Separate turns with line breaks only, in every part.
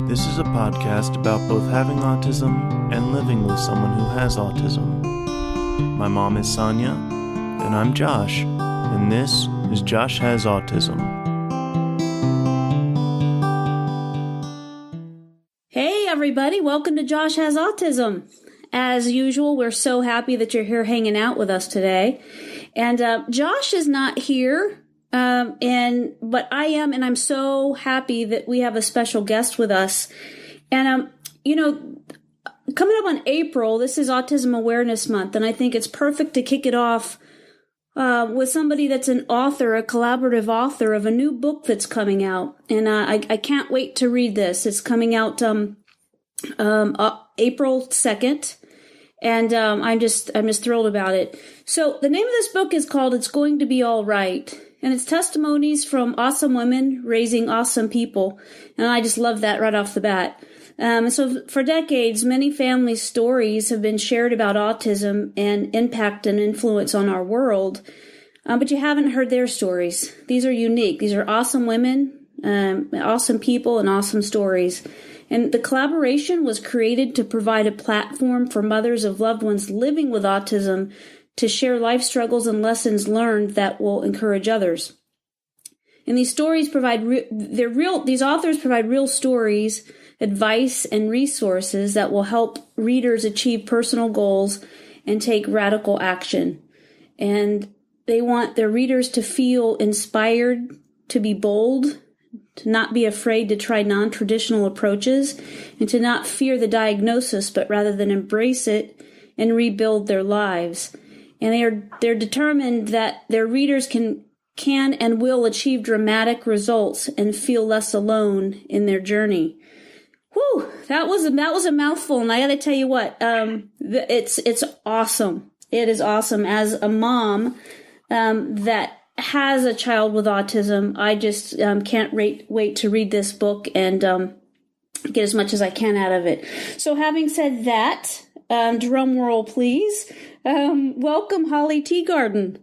This is a podcast about both having autism and living with someone who has autism. My mom is Sonya, and I'm Josh, and this is Josh Has Autism.
Hey everybody, welcome to Josh Has Autism. As usual, we're so happy that you're here hanging out with us today. And Josh is not here, but I am, and I'm so happy that we have a special guest with us. And, coming up on April, this is Autism Awareness Month, and I think it's perfect to kick it off with somebody that's an author, a collaborative author of a new book that's coming out. And I can't wait to read this. It's coming out April 2nd. And I'm just thrilled about it. So the name of this book is called It's Going to Be All Right. And it's testimonies from awesome women raising awesome people. And I just love that right off the bat. So for decades, many family stories have been shared about autism and impact and influence on our world. But you haven't heard their stories. These are unique. These are awesome women, awesome people, and awesome stories. And the collaboration was created to provide a platform for mothers of loved ones living with autism to share life struggles and lessons learned that will encourage others. And these stories these authors provide real stories, advice, and resources that will help readers achieve personal goals and take radical action. And they want their readers to feel inspired, to be bold, to not be afraid to try non-traditional approaches, and to not fear the diagnosis, but rather than embrace it and rebuild their lives. And they're determined that their readers can and will achieve dramatic results and feel less alone in their journey. Whew, that was a mouthful, and I got to tell you what, it's awesome. It is awesome. As a mom that has a child with autism, I just can't wait to read this book and get as much as I can out of it. So having said that, drum roll please, welcome Holly Teagarden.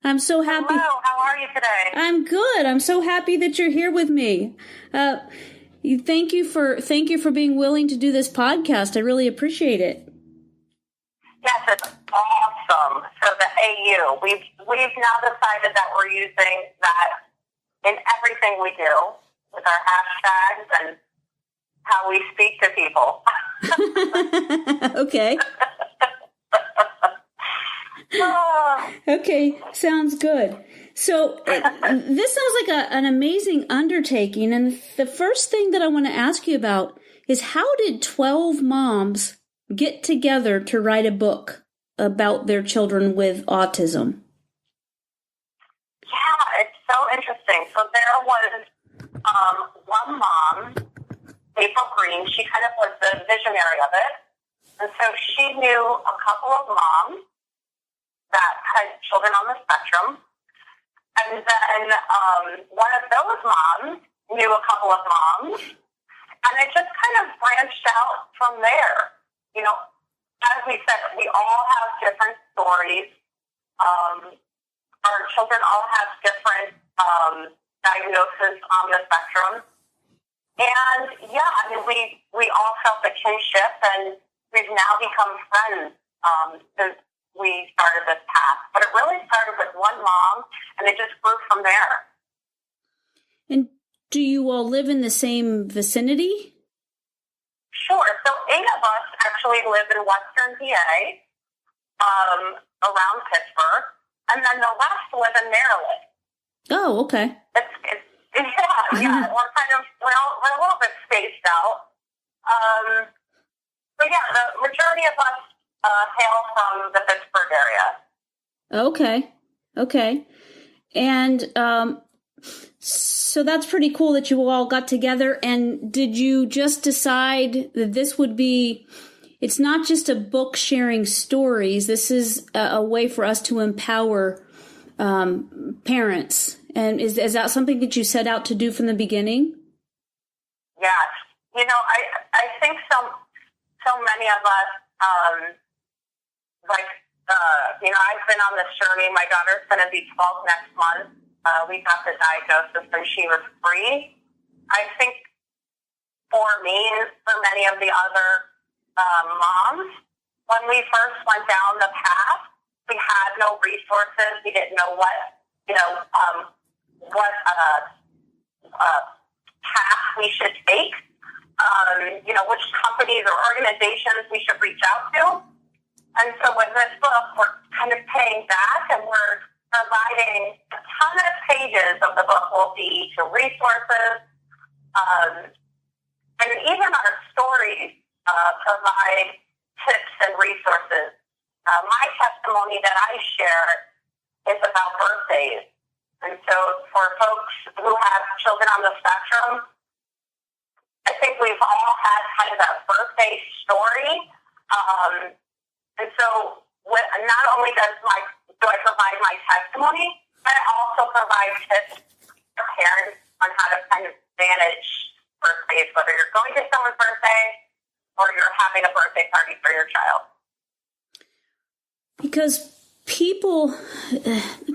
I'm so happy.
Hello, how are you today?
I'm good. I'm so happy that you're here with me. Thank you for being willing to do this podcast. I really appreciate it.
Yes, it's awesome. So the AU, we've now decided that we're using that in everything we do with our hashtags and how we speak to people.
Okay. Okay, sounds good. So this sounds like an amazing undertaking. And the first thing that I want to ask you about is, how did 12 moms get together to write a book about their children with autism?
Yeah, it's so interesting. So there was one mom, April Green. She kind of was the visionary of it. And so she knew a couple of moms that had children on the spectrum. And then one of those moms knew a couple of moms. And it just kind of branched out from there. You know, as we said, we all have different stories. Our children all have different diagnoses on the spectrum. And yeah, I mean, we all felt the kinship, and we've now become friends since we started this path. But it really started with one mom, and it just grew from there.
And do you all live in the same vicinity?
Sure. So 8 of us actually live in Western PA, around Pittsburgh, and then the rest live in Maryland.
Oh, okay.
Yeah. We're a little bit spaced out. But yeah, the majority of us hail from the Pittsburgh area.
Okay. And so that's pretty cool that you all got together. And did you just decide that this would be, it's not just a book sharing stories, this is a way for us to empower parents? And is that something that you set out to do from the beginning?
Yes. You know, I think so many of us, I've been on this journey. My daughter's going to be 12 next month. We got the diagnosis when she was 3. I think for me and for many of the other moms, when we first went down the path, we had no resources. We didn't know what path we should take, which companies or organizations we should reach out to. And so with this book, we're kind of paying back, and we're providing a ton of pages of the book will be to resources, and even our stories provide tips and resources. My testimony that I share is about birthdays. And so for folks who have children on the spectrum, I think we've all had kind of that birthday story. And so not only do I provide my testimony, but I also provide tips for parents on how to kind of manage birthdays, whether you're going to someone's birthday or you're having a birthday party for your child.
Because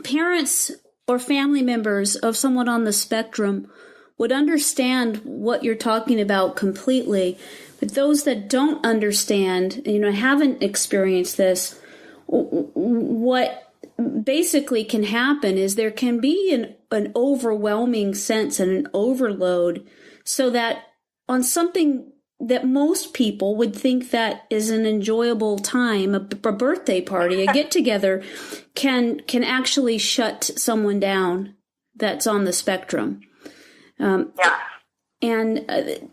parents or family members of someone on the spectrum would understand what you're talking about completely. But those that don't understand, haven't experienced this, what basically can happen is there can be an overwhelming sense and an overload, so that on something that most people would think that is an enjoyable time, a birthday party, a get-together, can actually shut someone down that's on the spectrum. And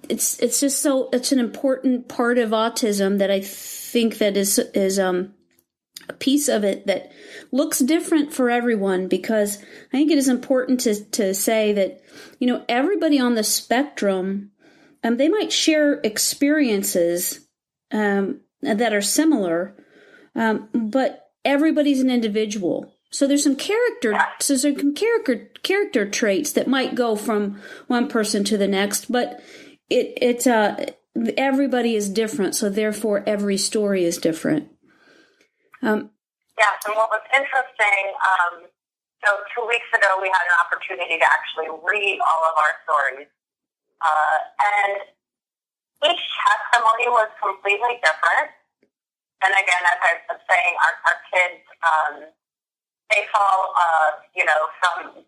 it's just it's an important part of autism that I think that is a piece of it that looks different for everyone, because I think it is important to say that, everybody on the spectrum, they might share experiences that are similar, but everybody's an individual. So there's some character traits that might go from one person to the next, but everybody is different. So therefore, every story is different.
Yes, and what was interesting, so 2 weeks ago we had an opportunity to actually read all of our stories. And each testimony was completely different. And again, as I was saying, our kids, they fall, from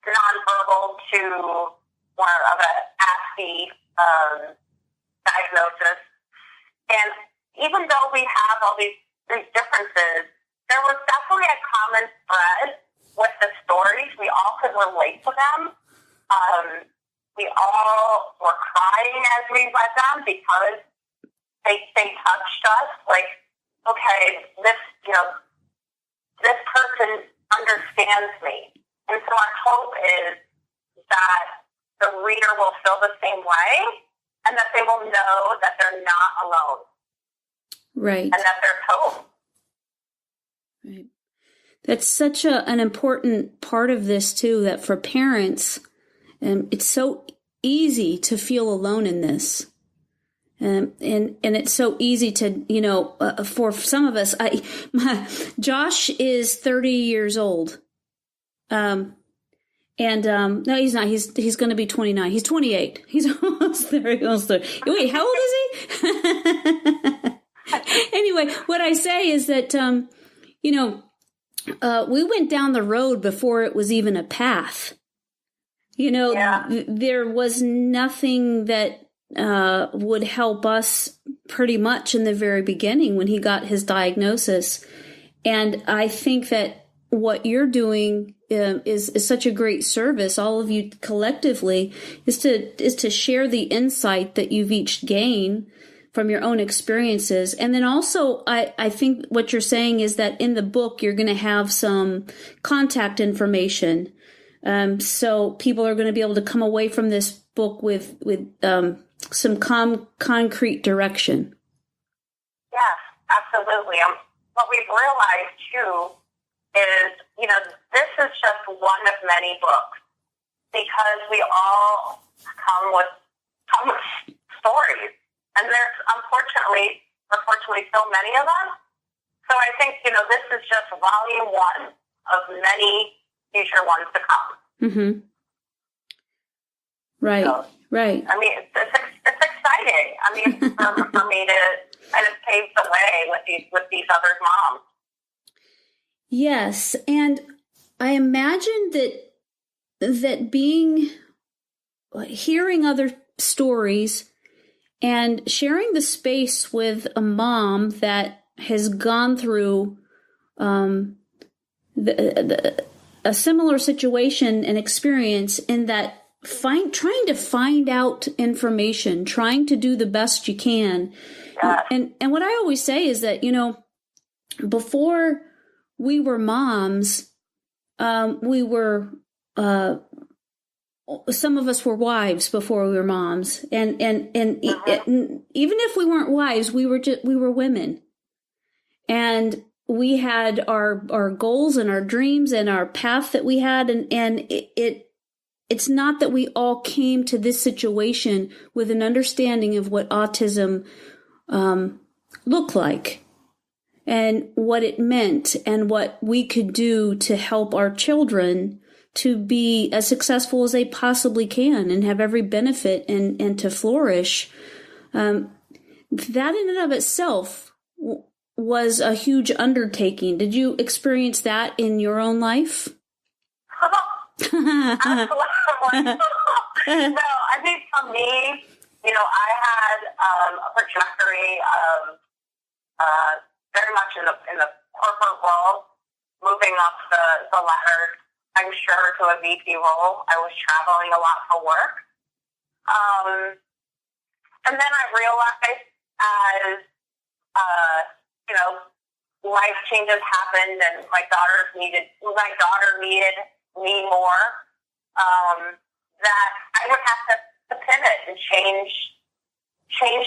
nonverbal to more of an ASCII diagnosis. And even though we have all these differences, there was definitely a common thread with the stories. We all could relate to them. We all were crying as we read them because they touched us. Like, okay, this person understands me. And so our hope is that the reader will feel the same way, and that they will know that they're not alone.
Right.
And that there's hope.
Right. That's such an important part of this, too, that for parents, it's so easy to feel alone in this. And it's so easy to, for some of us, Josh is 30 years old. No, he's not. He's going to be 29. He's 28. He's almost there. Wait, how old is he? Anyway, what I say is that, we went down the road before it was even a path. There was nothing that would help us pretty much in the very beginning when he got his diagnosis. And I think that what you're doing is such a great service, all of you collectively, is to share the insight that you've each gained from your own experiences. And then also, I think what you're saying is that in the book, you're going to have some contact information. So people are going to be able to come away from this book with some concrete direction.
Yes, absolutely. What we've realized, too, is, this is just one of many books, because we all come with stories. And there's unfortunately so many of us. So I think, this is just volume one of many future ones to come.
Mm-hmm. Right.
So,
Right.
I mean, it's exciting. I mean, for me to kind of pave the way with these other moms.
Yes, and I imagine that hearing other stories and sharing the space with a mom that has gone through a similar situation and experience, in that trying to find out information, trying to do the best you can. And what I always say is that, before we were moms, we were, some of us were wives before we were moms. And even if we weren't wives, we were women. And we had our goals and our dreams and our path that we had. And it's not that we all came to this situation with an understanding of what autism looked like and what it meant and what we could do to help our children to be as successful as they possibly can and have every benefit and to flourish. That in and of itself was a huge undertaking. Did you experience that in your own life?
Absolutely. No, I think for me, I had a trajectory of very much in the corporate world, moving up the ladder, I'm sure, to a VP role. I was traveling a lot for work. And then I realized as, life changes happened and my daughter needed me more, that I would have to pivot and change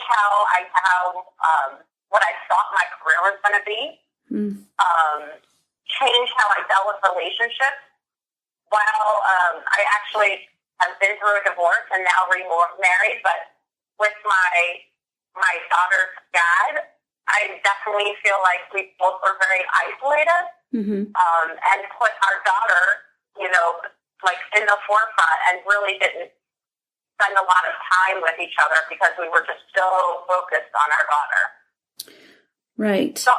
how what I thought my career was going to be, change how I dealt with relationships. While I actually have been through a divorce and now remarried, but with my daughter's dad, I definitely feel like we both were very isolated, and put our daughter, in the forefront, and really didn't spend a lot of time with each other because we were just so focused on our daughter.
Right.
So,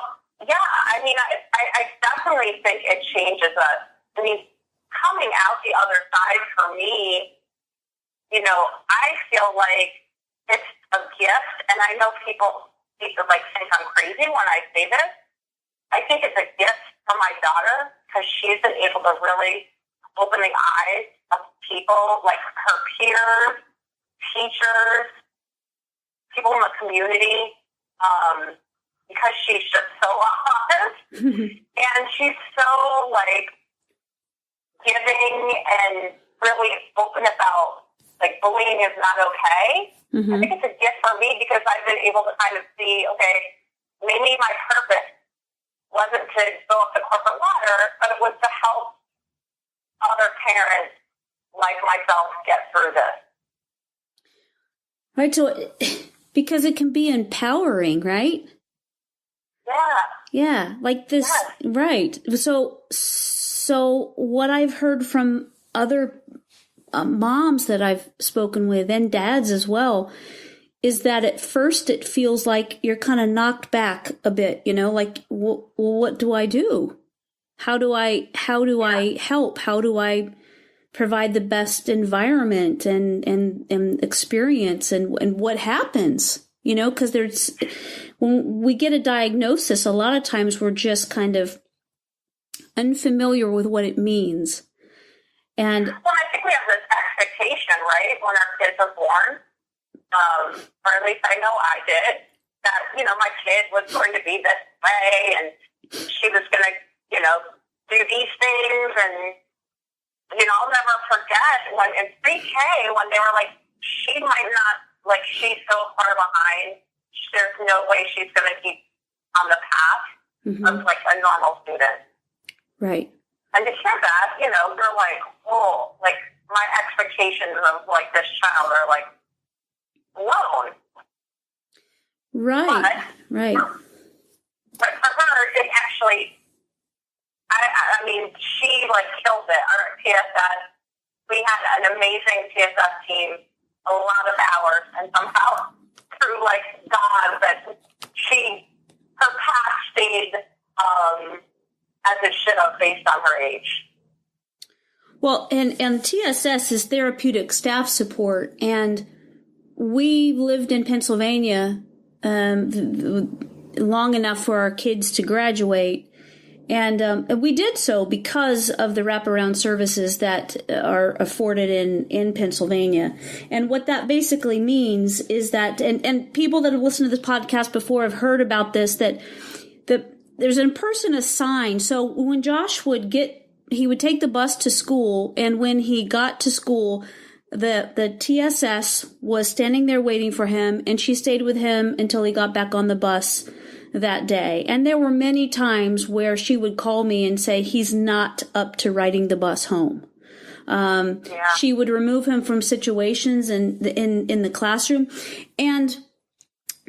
yeah, I mean, I definitely think it changes us. I mean, coming out the other side for me, I feel like it's a gift, and I know people think I'm crazy when I say this. I think it's a gift for my daughter because she's been able to really open the eyes of people like her peers, teachers, people in the community, because she's just so honest and she's so giving and really open about bullying is not okay. I think it's a gift for me because I've been able to kind of see, okay, maybe my purpose wasn't to go up the corporate ladder, but it was to help other parents like myself get through this.
Right. So, because it can be empowering, right?
Yeah.
Yeah. Like this.
Yes.
Right. So what I've heard from other moms that I've spoken with, and dads as well, is that at first it feels like you're kind of knocked back a bit, what do I do? How do I help? How do I provide the best environment and experience and what happens? Because when we get a diagnosis, a lot of times we're just kind of unfamiliar with what it means. And
I think we have this expectation, right, when our kids are born, or at least I know I did, that, my kid was going to be this way and she was going to, do these things. And, I'll never forget when in pre-K, when they were she might not, she's so far behind, there's no way she's going to keep on the path of, a normal student.
Right.
And to hear that, you're whoa, my expectations of, this child are, blown.
Right. Right.
But for her, it actually, I mean, she, killed it. Our TSS, we had an amazing TSS team a lot of hours, and somehow through like God that her path stayed as it should have based on her age.
Well, and TSS is therapeutic staff support, and we lived in Pennsylvania long enough for our kids to graduate, and we did so because of the wraparound services that are afforded in Pennsylvania. And what that basically means is that, and people that have listened to this podcast before have heard about this, that there's a person assigned. So when Josh he would take the bus to school, and when he got to school, the TSS was standing there waiting for him, and she stayed with him until he got back on the bus that day. And there were many times where she would call me and say, he's not up to riding the bus home. She would remove him from situations in the classroom. And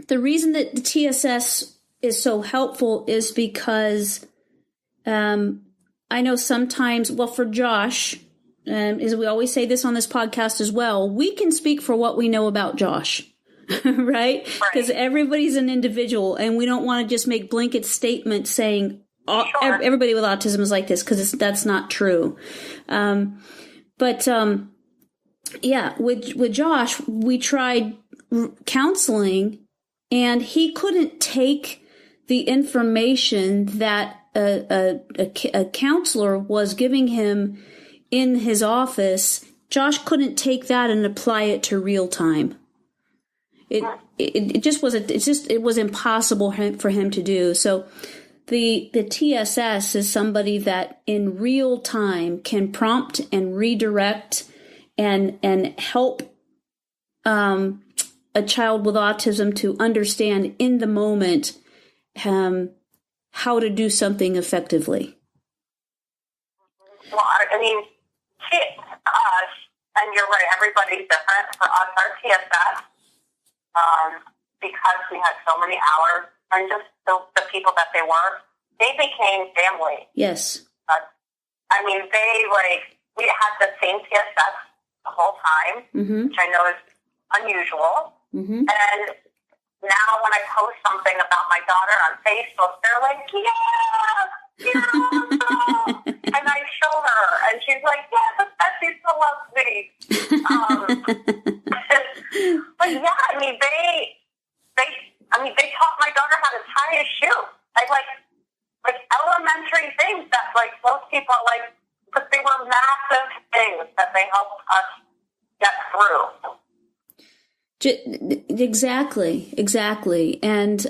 the reason that the TSS is so helpful is because I know sometimes, well, for Josh, as we always say this on this podcast as well, we can speak for what we know about Josh, right? Because everybody's an individual, and we don't want to just make blanket statements saying everybody with autism is like this, because that's not true. But with Josh, we tried counseling, and he couldn't take the information that a counselor was giving him in his office. Josh couldn't take that and apply it to real time. It was impossible for him to do. So the TSS is somebody that in real time can prompt and redirect and help a child with autism to understand in the moment how to do something effectively.
Well, I mean, us, and you're right, everybody's different. For us, our TSS, because we had so many hours, and just the people that they were, they became family.
Yes.
I mean, we had the same TSS the whole time, which I know is unusual. And now when I post something about my daughter on Facebook, they're like, yeah, awesome. And I show her, and she's like, yeah, Betsy still loves me. But yeah, I mean, they taught my daughter how to tie a shoe. Like elementary things that like most people like, but they were massive things that they helped us get through.
Exactly. And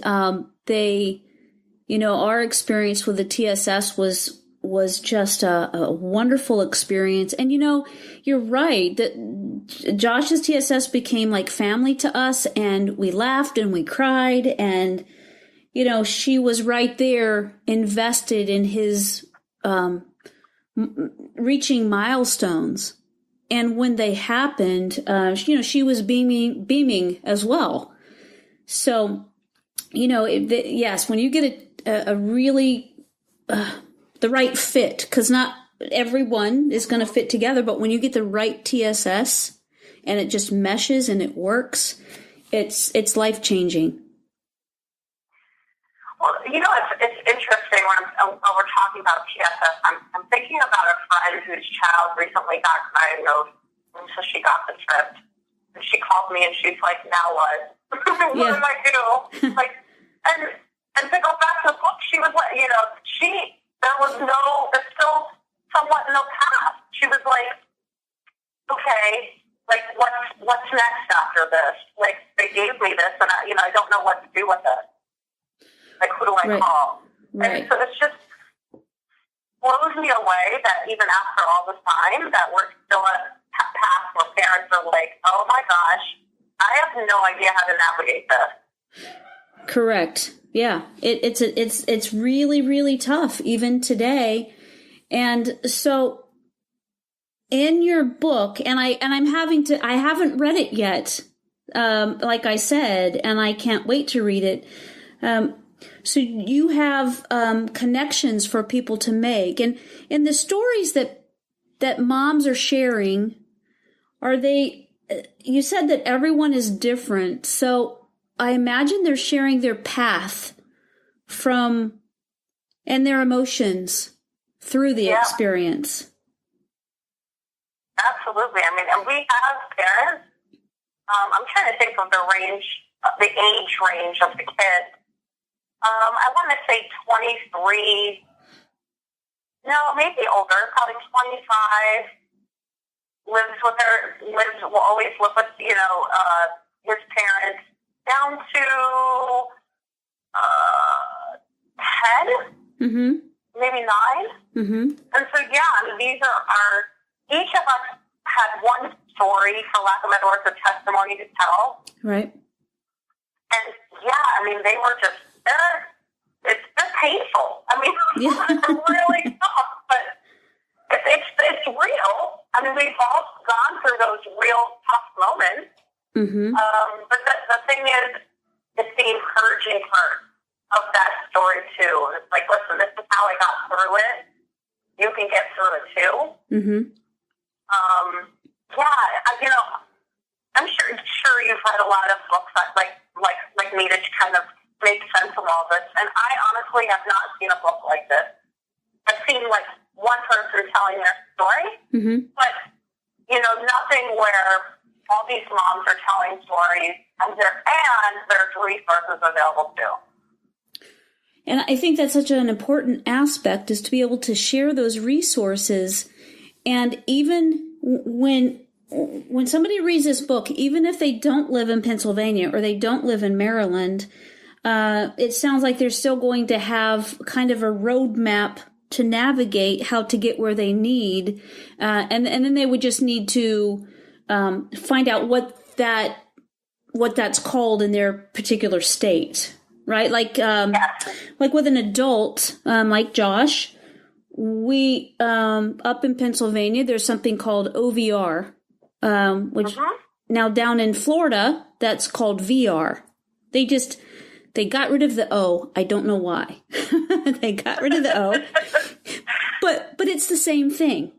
our experience with the TSS was just a wonderful experience. And you're right that Josh's TSS became like family to us, and we laughed and we cried, and she was right there invested in his reaching milestones. And when they happened, she was beaming as well. So, yes, when you get a really the right fit, because not everyone is going to fit together, but when you get the right TSS and it just meshes and it works, it's life-changing.
Well, it's interesting when we're talking about TSS. I'm thinking about a friend whose child recently got diagnosed, and so she got the script. And she called me, and she's like, "Now what? What do I do?" And to go back to the book, she was like, there's still somewhat no path. She was like, "Okay, like what's next after this? Like they gave me this, and I don't know what to do with it. Like, who do I call?"
Right.
And so it's just blows me away that even after all this time that we're still at a path where parents are like, "Oh my gosh, I have no idea how to navigate this."
Correct. Yeah. It's really, really tough even today. And so in your book, and I haven't read it yet, like I said, and I can't wait to read it. So you have connections for people to make, and the stories that moms are sharing Are they, you said that everyone is different, so I imagine they're sharing their path and their emotions through the experience.
Absolutely. I mean, and we have parents, I'm trying to think of the age range of the kids. I want to say 23, no, maybe older, probably 25, will always live with, his parents, down to 10, maybe 9. And so, these are each of us had one story, for lack of a better word, a testimony to tell.
Right.
And they were just, they're painful. I mean, they're really tough, but it's real. I mean, we've all gone through those real tough moments. But the thing is, it's the encouraging part of that story too. It's like, listen, this is how I got through it. You can get through it too. I'm sure you've read a lot of books that like me to kind of make sense of all this. And I honestly have not seen a book like this. I've seen like one person telling their story, but nothing where all these moms are telling stories and there's resources available too.
And I think that's such an important aspect, is to be able to share those resources. And even when somebody reads this book, even if they don't live in Pennsylvania or they don't live in Maryland, it sounds like they're still going to have kind of a roadmap to navigate how to get where they need. And then they would just need to find out what that's called in their particular state, right? Like with an adult, like Josh, we, up in Pennsylvania, there's something called OVR, which now down in Florida, that's called VR. They got rid of the O. I don't know why. They got rid of the O. But it's the same thing.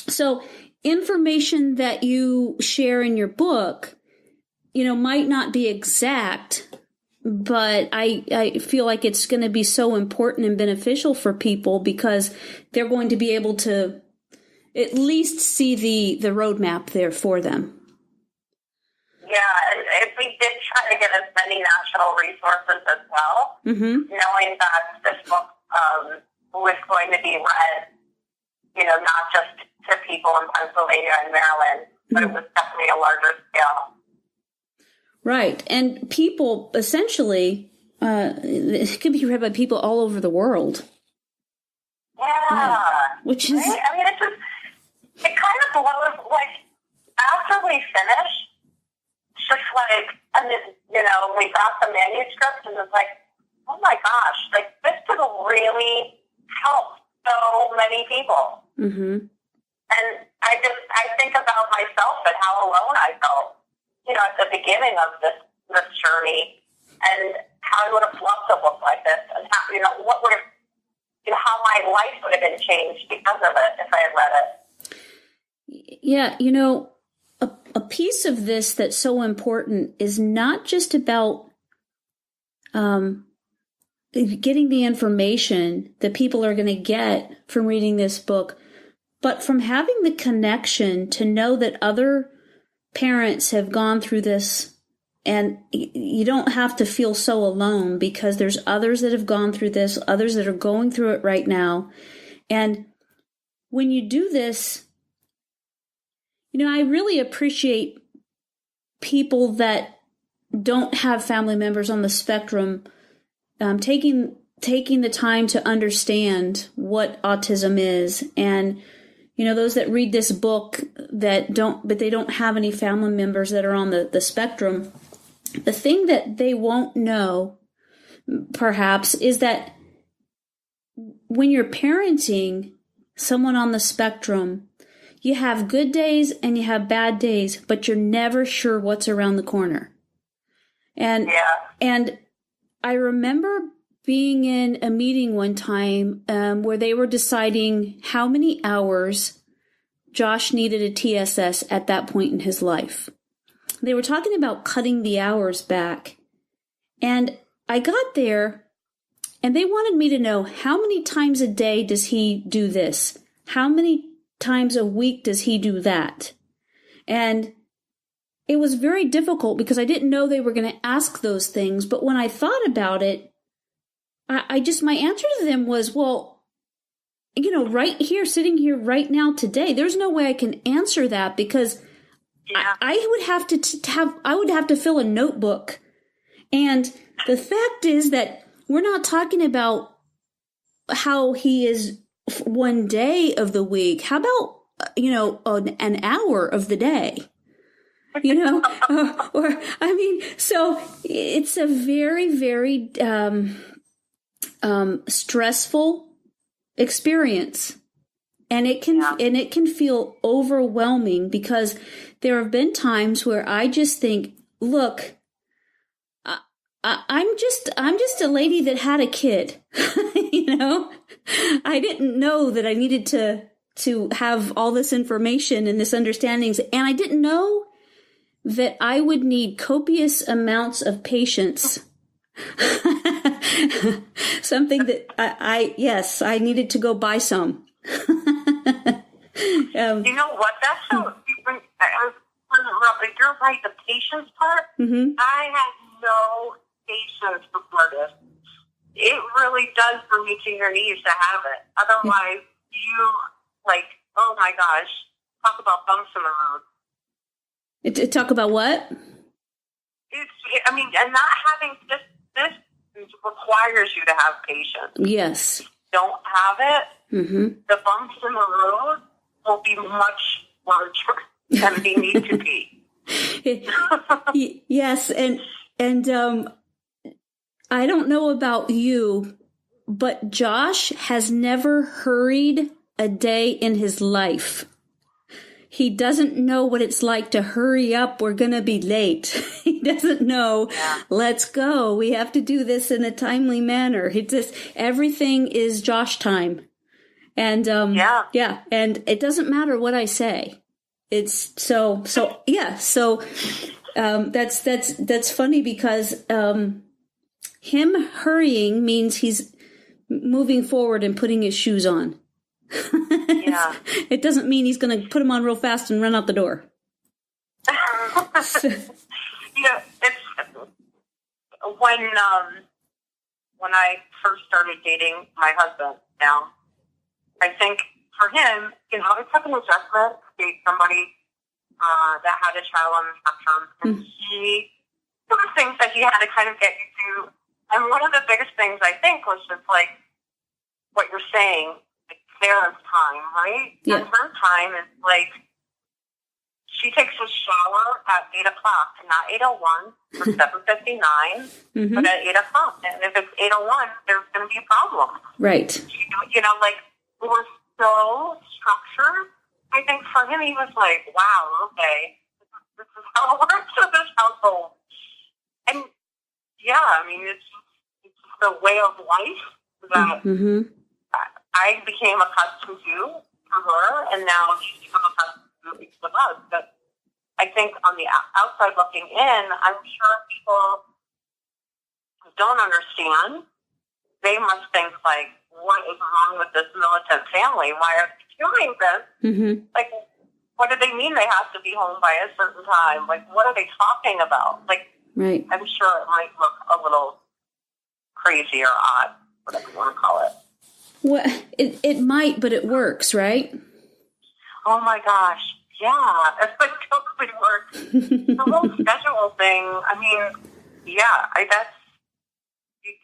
So information that you share in your book, might not be exact, but I feel like it's going to be so important and beneficial for people, because they're going to be able to at least see the roadmap there for them.
Yeah, and if we did try to get as many national resources as well, knowing that this book was going to be read, not just to people in Pennsylvania and Maryland, but it was definitely a larger scale.
Right. And people, essentially, it could be read by people all over the world.
Yeah.
Which is...
Right? I mean, it kind of blows, like, after we finish, it's just like, and then, we got the manuscript, and it's like, oh my gosh, like, this could really help so many people. And I think about myself and how alone I felt, at the beginning of this journey, and how I would have loved a book like this, and how, what would have, how my life would have been changed because of it if I had read it.
Yeah, a piece of this that's so important is not just about getting the information that people are going to get from reading this book, but from having the connection to know that other parents have gone through this, and you don't have to feel so alone, because there's others that have gone through this, others that are going through it right now. And when you do this, I really appreciate people that don't have family members on the spectrum taking the time to understand what autism is. And those that read this book but they don't have any family members that are on the spectrum, the thing that they won't know, perhaps, is that when you're parenting someone on the spectrum, you have good days and you have bad days, but you're never sure what's around the corner. And I remember being in a meeting one time where they were deciding how many hours Josh needed a TSS at that point in his life. They were talking about cutting the hours back. And I got there, and they wanted me to know, how many times a day does he do this? How many times a week does he do that? And it was very difficult because I didn't know they were going to ask those things. But when I thought about it, my answer to them was, well, right here, sitting here right now today, there's no way I can answer that because I would have to fill a notebook. And the fact is that we're not talking about how he is one day of the week. How about, an hour of the day? So it's a very, very stressful experience. And it can feel overwhelming because there have been times where I just think, look, I'm just a lady that had a kid. I didn't know that I needed to have all this information and this understandings, and I didn't know that I would need copious amounts of patience. Something that I needed to go buy some.
You know what? That's so. You're right. The patience part. Mm-hmm. I had no patience before this. It really does bring you to your knees to have it. Otherwise, oh my gosh, talk about bumps in the road.
Talk about what?
And not having this requires you to have patience.
Yes.
Don't have it. Mm-hmm. The bumps in the road will be much larger than they need to be.
Yes, and I don't know about you, but Josh has never hurried a day in his life. He doesn't know what it's like to hurry up. We're going to be late. He doesn't know. Yeah. Let's go. We have to do this in a timely manner. Everything is Josh time. And, and it doesn't matter what I say. It's that's funny because, him hurrying means he's moving forward and putting his shoes on. Yeah. It doesn't mean he's going to put them on real fast and run out the door.
It's when I first started dating my husband. Now, I think for him, it took an adjustment to date somebody that had a child on the spectrum, and there were things that he had to kind of get used to. And one of the biggest things I think was just like what you're saying. Sarah's time, right? Yeah. And her time is like, she takes a shower at 8 o'clock, not 8:01 or 7:59, but at 8 o'clock. And if it's 8:01, there's going to be a problem.
Right.
We're so structured. I think for him, he was like, wow, okay, this is how it works in this household. And it's just a way of life that I became accustomed to her, and now she's become accustomed to each of us. But I think on the outside looking in, I'm sure people who don't understand, they must think, like, what is wrong with this militant family? Why are they doing this? Mm-hmm. Like, what do they mean they have to be home by a certain time? Like, what are they talking about? Like, right. I'm sure it might look a little crazy or odd, whatever you want to call it.
Well, it might, but it works, right?
Oh my gosh, yeah, it totally works. The whole schedule thing.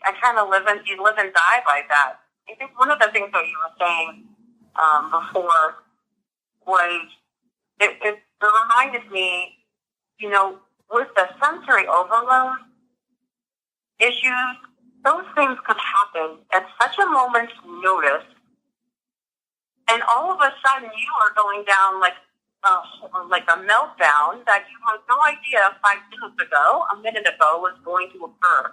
I kind of live and die by that. I think one of the things that you were saying before was it reminded me, with the sensory overload issues. Those things could happen at such a moment's notice, and all of a sudden you are going down like a meltdown that you had no idea 5 a minute ago was going to occur.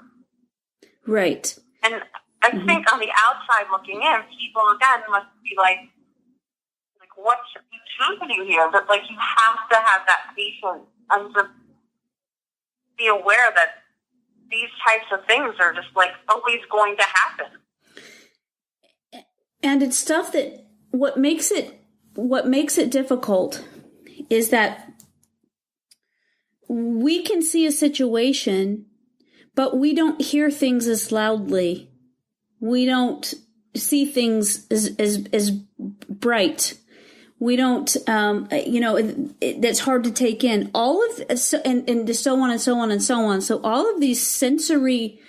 Right.
And I think on the outside looking in, people again must be like, what's happening here? But, like, you have to have that patience and just be aware that these types of things are just, like, always going to happen.
And it's stuff that what makes it difficult is that we can see a situation, but we don't hear things as loudly. We don't see things as bright. We don't, that's hard to take in. All of, and so on and so on and so on. So all of these sensory,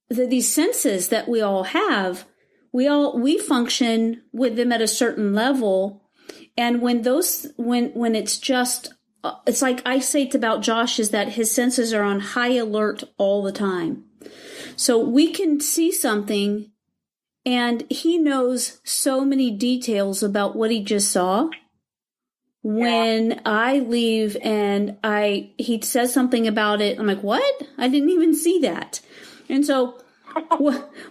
these senses that we all have, we function with them at a certain level. And when it's just, it's like I say about Josh is that his senses are on high alert all the time. So we can see something and he knows so many details about what he just saw. When I leave and he says something about it, I'm like, what? I didn't even see that. And so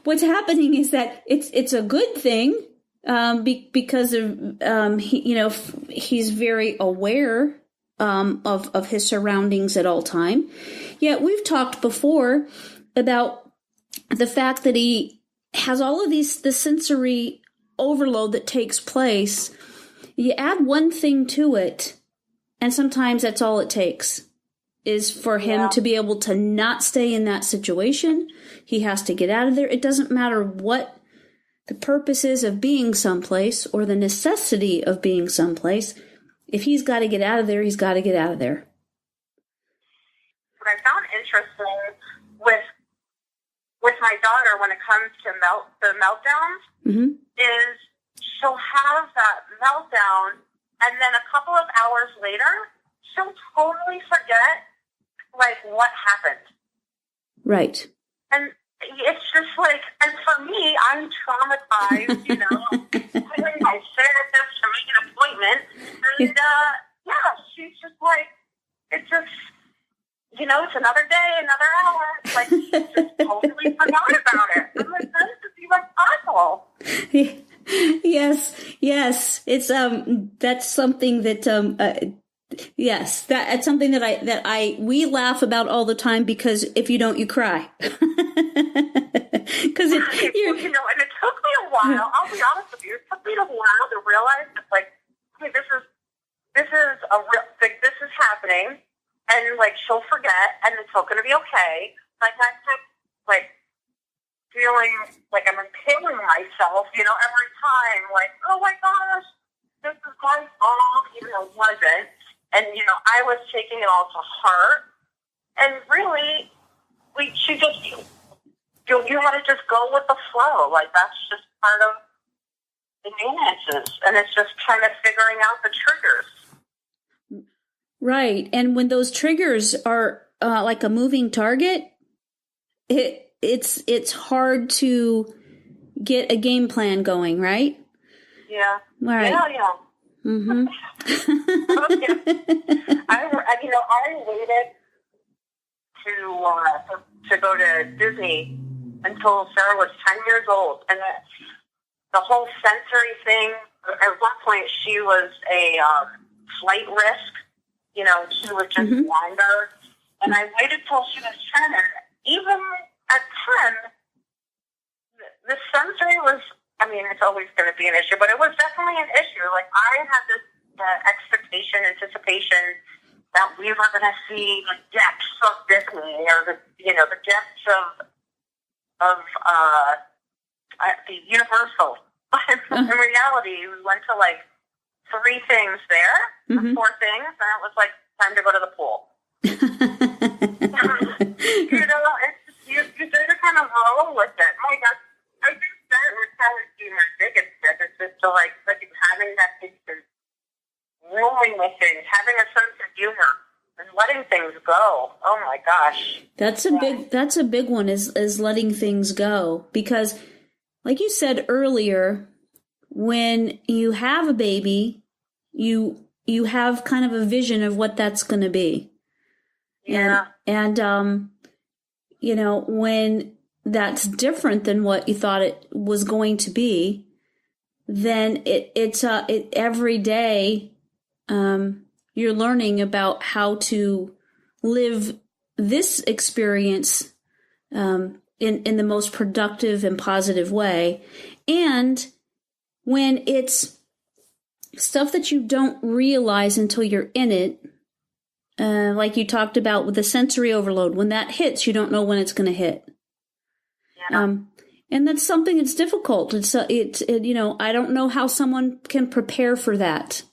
what's happening is that it's a good thing, because of, he's very aware, of his surroundings at all time. Yet we've talked before about the fact that he has all of the sensory overload that takes place. You add one thing to it, and sometimes that's all it takes is for him to be able to not stay in that situation. He has to get out of there. It doesn't matter what the purpose is of being someplace or the necessity of being someplace. If he's got to get out of there, he's got to get out of there.
What I found interesting with my daughter when it comes to the meltdowns is she'll have that meltdown, and then a couple of hours later, she'll totally forget, like, what happened.
Right.
And it's just like, and for me, I'm traumatized, doing my therapist to make an appointment, and, she's just like, it's just, it's another day, another hour, like, she just totally forgot about it. I'm like, that is just even awful.
Yes. It's, that's something that, yes, that's something that we laugh about all the time, because if you don't, you cry. Because
and it took me a while. I'll be honest with you. It took me a while to realize that, like, hey, this is a real thing. This is happening, and, like, she'll forget, and it's all going to be okay. Like, I kept, like, feeling like I'm impaling myself, every time. Like, oh my gosh, this is my fault, even though it wasn't. And, I was taking it all to heart. And really, you had to just go with the flow. Like, that's just part of the nuances. And it's just kind of figuring out the triggers.
Right. And when those triggers are like a moving target, it's hard to get a game plan going, right?
Yeah.
Right.
Yeah.
Mm-hmm.
I waited to go to Disney until Sarah was 10 years old, and the whole sensory thing. At one point, she was a flight risk. She would just wander, and I waited till she was 10. And even at 10, the sensory was. I mean, it's always going to be an issue, but it was definitely an issue. Like, I had this anticipation that we were going to see the depths of Disney, or the depths of the Universal. But in reality, we went to, like, 3 things there, or 4 things, and it was like time to go to the pool. You sort of kind of roll with it. My gosh, I think that was probably my biggest tip, is just to, like having that patience, rolling with things, having a sense of humor, and letting things go. Oh my gosh.
That's a big one, is letting things go. Because, like you said earlier, when you have a baby, you have kind of a vision of what that's going to be.
Yeah.
And when that's different than what you thought it was going to be, then it's every day you're learning about how to live this experience in the most productive and positive way. And when it's stuff that you don't realize until you're in it, like you talked about with the sensory overload, when that hits, you don't know when it's going to hit. Yeah. And that's something that's difficult. It's I don't know how someone can prepare for that.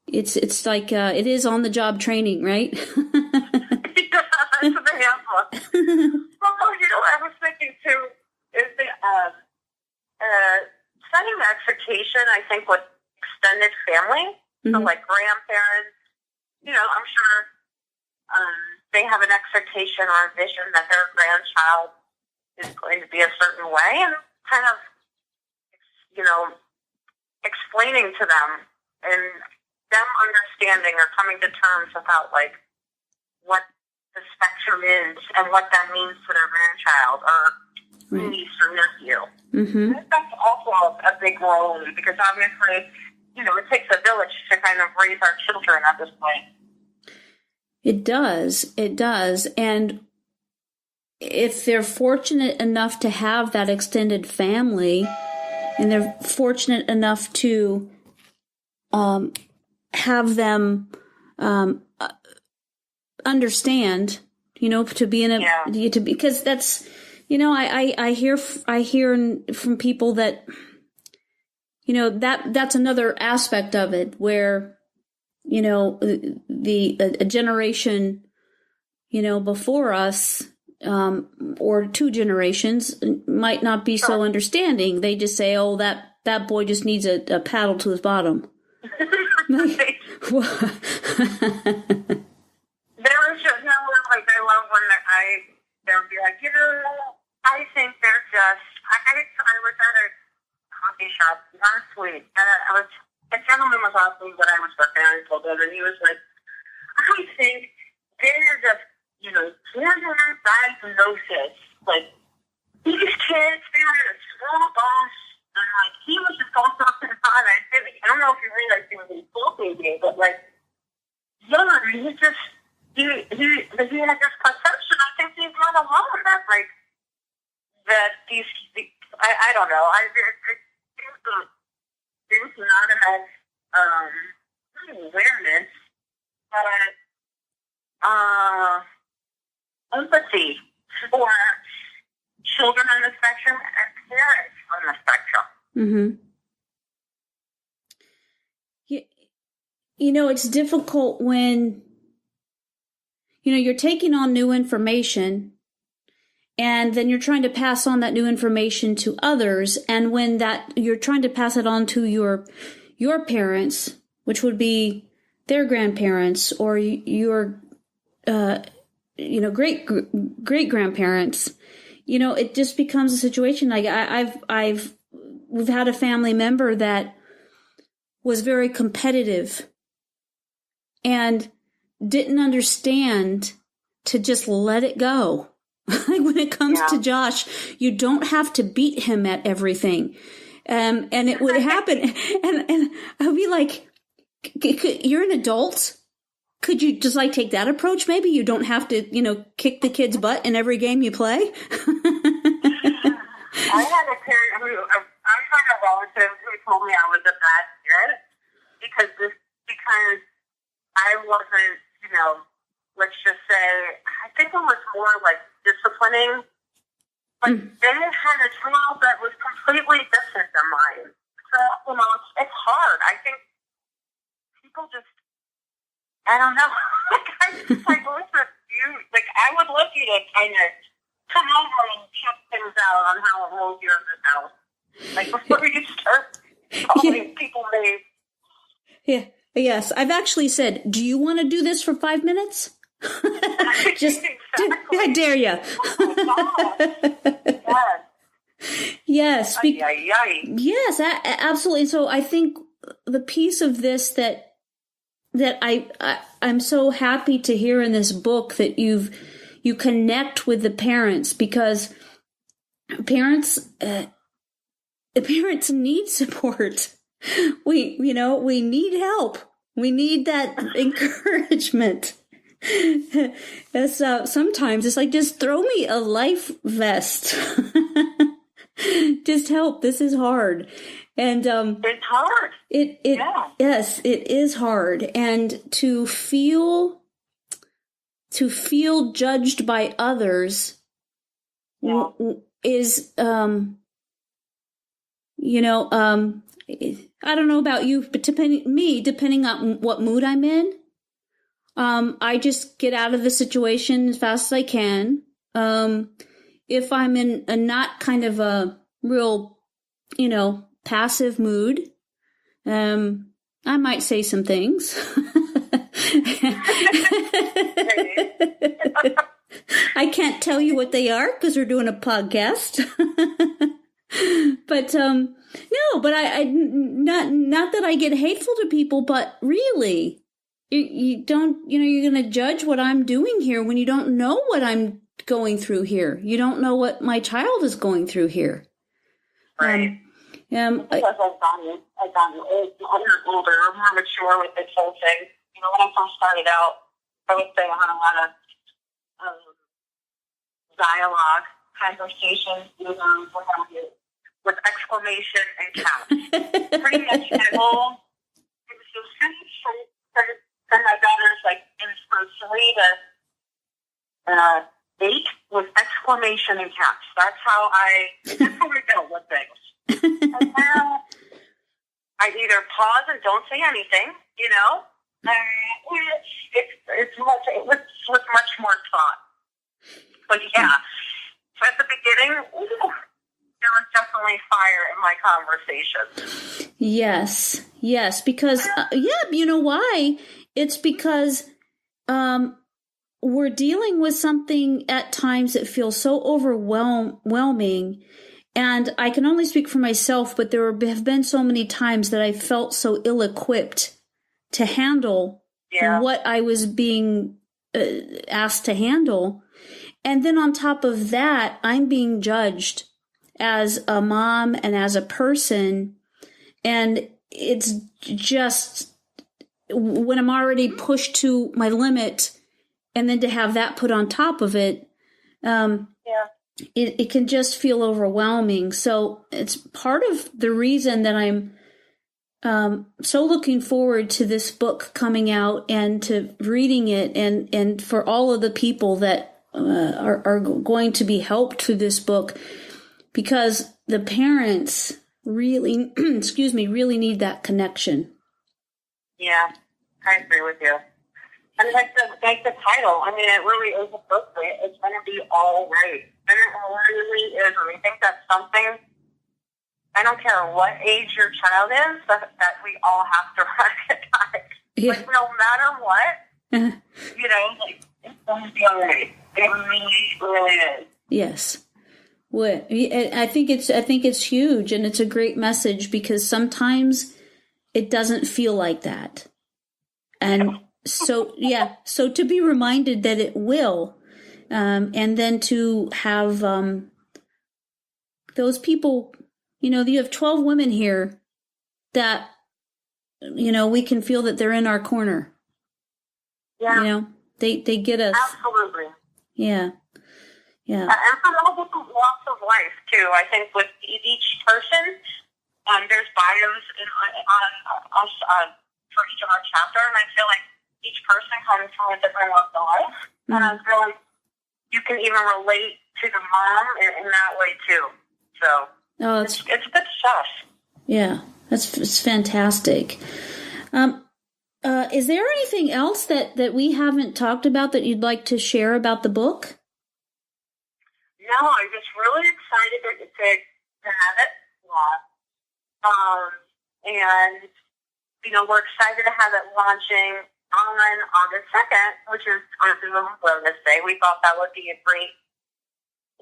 It's like it is on the job training, right?
Yeah, that's what they have. Well, I was thinking too, is the setting the expectation, I think, with extended family, so like grandparents, I'm sure they have an expectation or a vision that their grandchild is going to be a certain way, and kind of, explaining to them and them understanding or coming to terms about, like, what the spectrum is and what that means to their grandchild or niece or nephew. Mm-hmm. That's also a big role, because obviously, it takes a village to kind of raise our children at this point.
It does. And if they're fortunate enough to have that extended family, and they're fortunate enough to have them understand, to be in a, because that's, I hear from people that, that's another aspect of it where, a generation, before us, or two generations might not be so understanding. They just say, "Oh, that boy just needs a paddle to his bottom."
There was just I love when they'll be like, I think they're just. I was at a coffee shop last week, and a gentleman was asking what I was working on. I told him, and he was like, I think they're just, borderline diagnosis. Like, these kids, they're in a school bus, and, like, he was just going off and on. I don't know if you realize he was insulting me, but, like, he had this perception. I think he's not alone. That, like, I don't know. There's not enough awareness, but empathy for children on the spectrum and parents on the spectrum.
Mm-hmm. It's difficult when, you're taking on new information, and then you're trying to pass on that new information to others. And when you're trying to pass it on to your parents, which would be their grandparents or your, great grandparents, it just becomes a situation. Like we've had a family member that was very competitive and didn't understand to just let it go. Like when it comes to Josh, you don't have to beat him at everything. And it would happen. And I'd be like, you're an adult. Could you just take that approach? Maybe you don't have to, kick the kid's butt in every game you play.
I had a relative who told me I was a bad parent because I wasn't, let's just say, I think it was more like disciplining, but they had a child that was completely different than mine. So, it's hard. I think people just, I don't know. Listen, I would love you to kind of come over and check things out on how it rolls here in this house. Before you start calling people names.
Yeah. Yes. I've actually said, do you want to do this for 5 minutes? Just,
exactly.
I dare you.
Oh my God.
Yes.
Yes,
absolutely. So I think the piece of this that I'm so happy to hear in this book that you connect with the parents, because parents the parents need support. We need help. We need that encouragement. Sometimes it's like, just throw me a life vest. Just help. This is hard. And
it's hard.
Yes, it is hard. And to feel judged by others is I don't know about you, but depending on what mood I'm in, I just get out of the situation as fast as I can. If I'm in a not kind of a real, passive mood, I might say some things. I can't tell you what they are because we're doing a podcast. But no, but I not that I get hateful to people, but really, you don't, you're going to judge what I'm doing here when you don't know what I'm going through here. You don't know what my child is going through here.
Right. Because I've gotten older, more mature with this whole thing. When I first started out, I would say I had a lot of dialogue, conversations, with exclamation and caps. Pretty much my whole, it was so simple from my daughter's in from 3 to 8 was exclamation and caps. That's how we dealt with things. And now I either pause and don't say anything, it's much more thought. But yeah, so at the beginning, there was definitely fire in my conversations.
Yes, because you know why? It's because we're dealing with something at times that feels so overwhelming. And I can only speak for myself, but there have been so many times that I felt so ill-equipped to handle what I was being asked to handle. And then on top of that, I'm being judged as a mom and as a person. And it's just, when I'm already pushed to my limit, and then to have that put on top of it, it can just feel overwhelming. So it's part of the reason that I'm so looking forward to this book coming out and to reading it, and for all of the people that are going to be helped through this book, because the parents really, really need that connection.
Yeah, I agree with you. And like the title, I mean, it really is appropriate. It's going to be all right. And it really is. And I think that's something, I don't care what age your child is, that we all have to recognize.
Yeah.
Like, no matter what, it's going to be all right. It really, really is.
Yes. Well, I think it's huge, and it's a great message, because sometimes it doesn't feel like that. And so to be reminded that it will, and then to have those people, you have 12 women here that, we can feel that they're in our corner.
Yeah.
They get us.
Absolutely.
Yeah. Yeah.
And from all different walks of life, too. I think with each person, there's bios on us for each of our chapter, and I feel like each person comes from a different walk of life. Mm-hmm. And I feel like you can even relate to the mom in that way, too. So it's good stuff. Yeah,
it's fantastic. Is there anything else that we haven't talked about that you'd like to share about the book?
No, I'm just really excited to have it launched. And, we're excited to have it launching on August 2nd, which is Autism Wellness Day. We thought that would be a great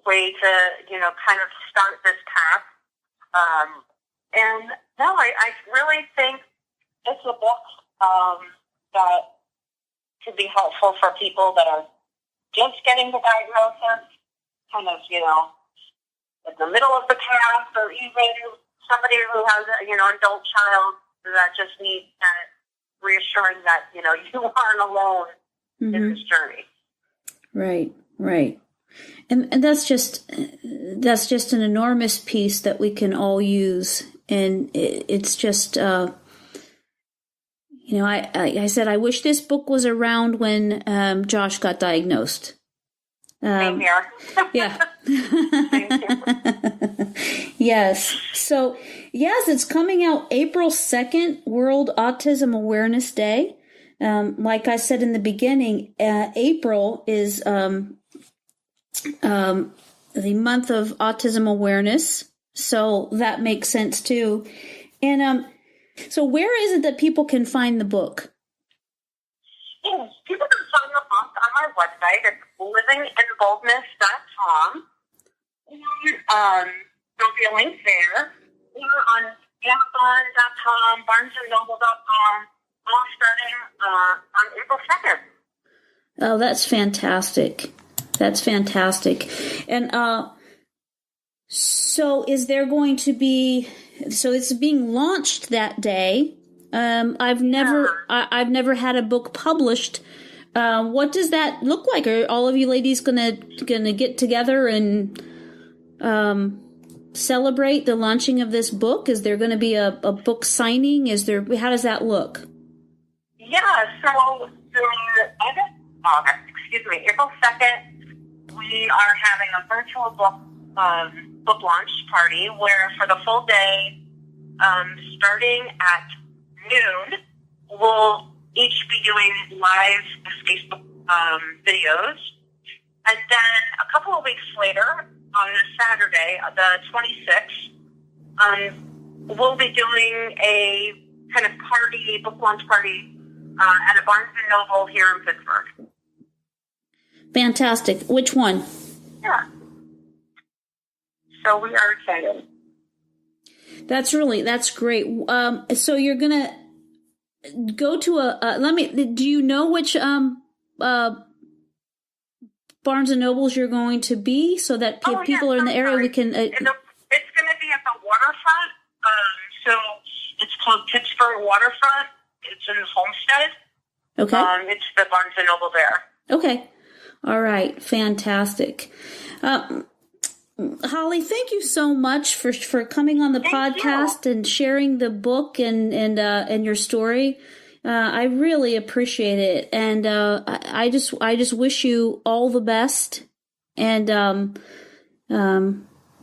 way to, kind of start this path. And no, I really think it's a book that could be helpful for people that are just getting the diagnosis, kind of, in the middle of the path, or even somebody who has an adult child that just needs that reassuring that, you aren't alone in this journey.
Right, right. And that's just an enormous piece that we can all use. And it's just, I said, I wish this book was around when Josh got diagnosed.
Same here.
Yeah.
Same here.
Yes. So, yes, it's coming out April 2nd, World Autism Awareness Day. Like I said in the beginning, April is the month of autism awareness. So that makes sense too. And so where is it that people can find the book?
Yes, people can find the book on my website. It's livinginboldness.com. There'll be a link there. Or on Amazon.com, BarnesandNoble.com, all starting on April 2nd.
Oh, that's fantastic. That's fantastic. And so is there going to be, so it's being launched that day. I've never had a book published. What does that look like? Are all of you ladies gonna get together and celebrate the launching of this book? Is there going to be a book signing? How does that look?
Yeah, so April 2nd, we are having a virtual book launch party where for the full day, starting at noon, we'll each be doing live Facebook videos. And then a couple of weeks later, on Saturday, the 26th, we'll be doing a kind of book launch party at a Barnes & Noble here in Pittsburgh.
Fantastic. Which one?
Yeah. So we are excited.
That's great. So you're going to go to do you know which Barnes & Nobles you're going to be so that if people are in the area, we can...
It's going to be at the waterfront. So it's called Pittsburgh Waterfront. It's in Homestead.
Okay.
It's the Barnes & Noble there.
Okay. All right. Fantastic. Holly, thank you so much for coming on the podcast and sharing the book and your story. I really appreciate it, and I just wish you all the best, and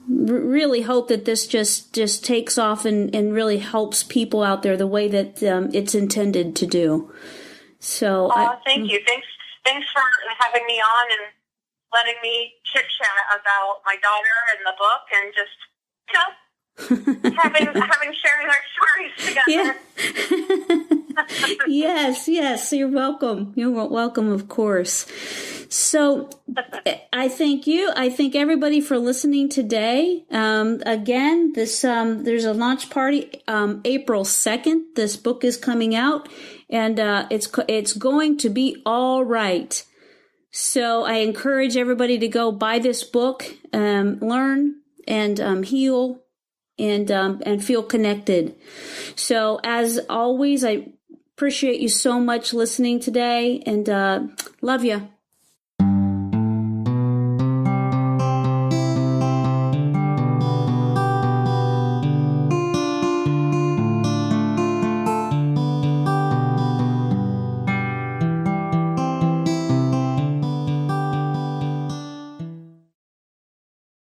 really hope that this just takes off and really helps people out there the way that it's intended to do. So,
thank you. Thanks for having me on and letting me chit chat about my daughter and the book, and just having sharing our stories together.
Yeah. Yes. You're welcome. You're welcome, of course. So I thank you. I thank everybody for listening today. Again, there's a launch party, April 2nd. This book is coming out, and it's going to be all right. So I encourage everybody to go buy this book, learn and heal and feel connected. So as always, I appreciate you so much listening today, and love you.